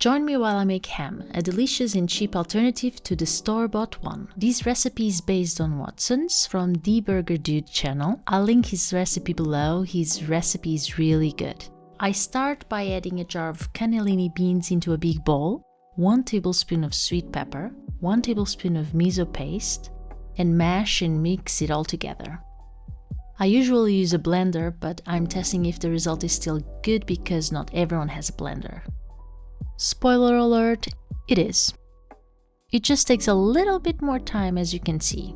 Join me while I make ham, a delicious and cheap alternative to the store-bought one. This recipe is based on Watson's from the Burger Dude channel. I'll link his recipe below. His recipe is really good. I start by adding a jar of cannellini beans into a big bowl, 1 tablespoon of sweet pepper, 1 tablespoon of miso paste, and mash and mix it all together. I usually use a blender, but I'm testing if the result is still good because not everyone has a blender. Spoiler alert, it is. It just takes a little bit more time, as you can see.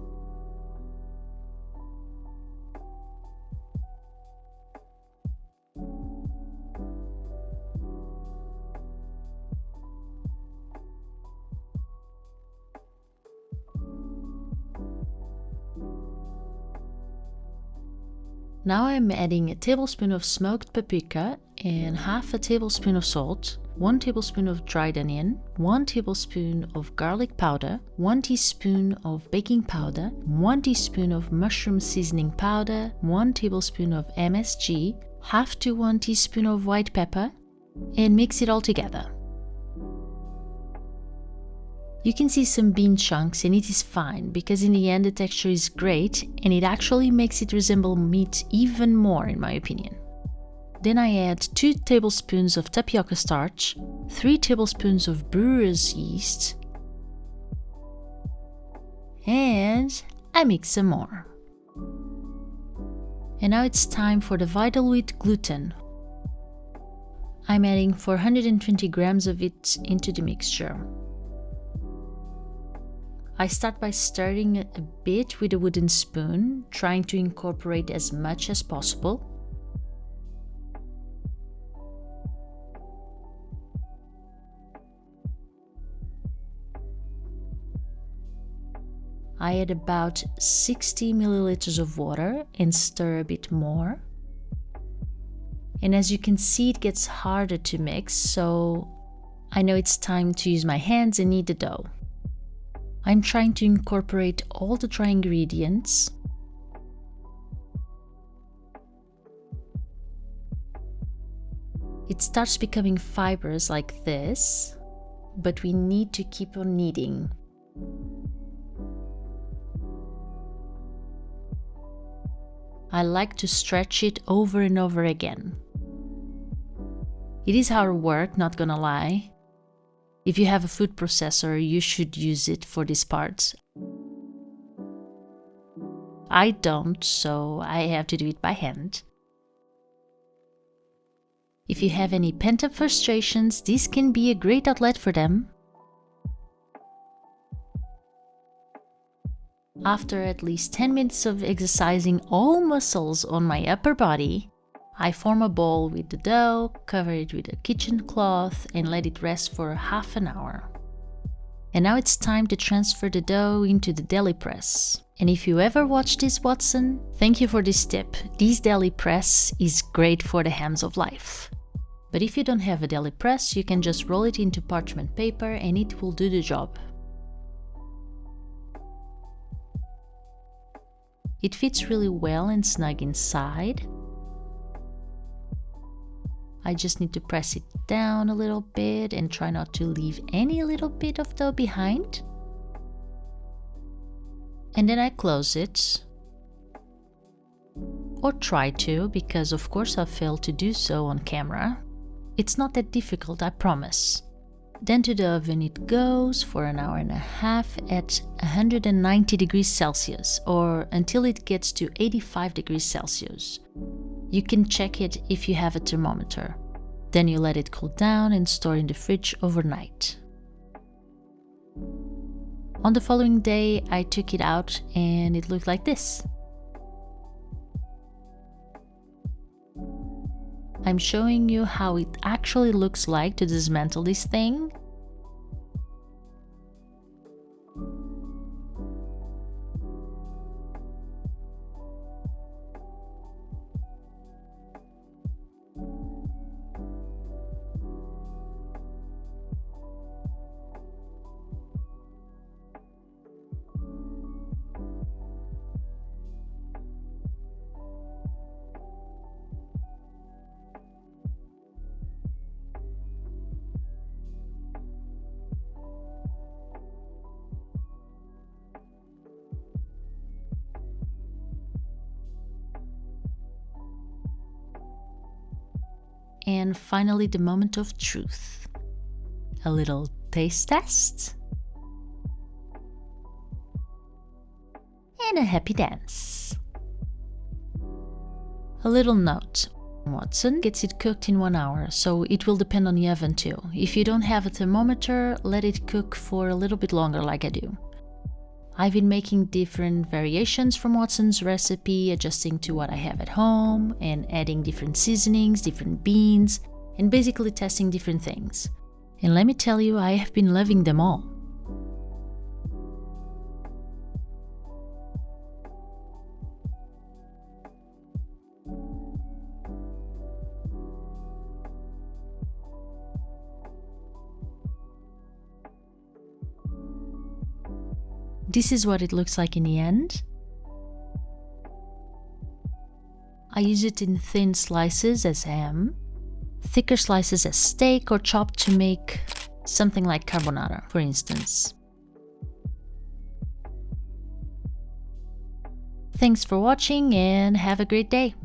Now I'm adding a tablespoon of smoked paprika and half a tablespoon of salt, 1 tablespoon of dried onion, 1 tablespoon of garlic powder, 1 teaspoon of baking powder, 1 teaspoon of mushroom seasoning powder, 1 tablespoon of MSG, half to 1 teaspoon of white pepper, and mix it all together. You can see some bean chunks and it is fine because in the end the texture is great and it actually makes it resemble meat even more in my opinion. Then I add 2 tablespoons of tapioca starch, 3 tablespoons of brewer's yeast, and I mix some more. And now it's time for the vital wheat gluten. I'm adding 420 grams of it into the mixture. I start by stirring a bit with a wooden spoon, trying to incorporate as much as possible. I add about 60 milliliters of water and stir a bit more. And as you can see, it gets harder to mix, so I know it's time to use my hands and knead the dough. I'm trying to incorporate all the dry ingredients. It starts becoming fibrous like this, but we need to keep on kneading. I like to stretch it over and over again. It is hard work, not gonna lie. If you have a food processor, you should use it for these parts. I don't, so I have to do it by hand. If you have any pent-up frustrations, this can be a great outlet for them. After at least 10 minutes of exercising all muscles on my upper body, I form a ball with the dough, cover it with a kitchen cloth and let it rest for half an hour. And now it's time to transfer the dough into the deli press. And if you ever watch this, Watson, thank you for this tip. This deli press is great for the hams of life. But if you don't have a deli press, you can just roll it into parchment paper and it will do the job. It fits really well and snug inside. I just need to press it down a little bit and try not to leave any little bit of dough behind. And then I close it. Or try to, because of course I failed to do so on camera. It's not that difficult, I promise. Then to the oven it goes for an hour and a half at 190 degrees Celsius or until it gets to 85 degrees Celsius. You can check it if you have a thermometer. Then you let it cool down and store in the fridge overnight. On the following day, I took it out and it looked like this. I'm showing you how it actually looks like to dismantle this thing. And finally, the moment of truth. A little taste test. And a happy dance. A little note. Watson gets it cooked in 1 hour, so it will depend on the oven too. If you don't have a thermometer, let it cook for a little bit longer like I do. I've been making different variations from Watson's recipe, adjusting to what I have at home, and adding different seasonings, different beans, and basically testing different things. And let me tell you, I have been loving them all. This is what it looks like in the end. I use it in thin slices as ham, thicker slices as steak, or chopped to make something like carbonara, for instance. Thanks for watching and have a great day!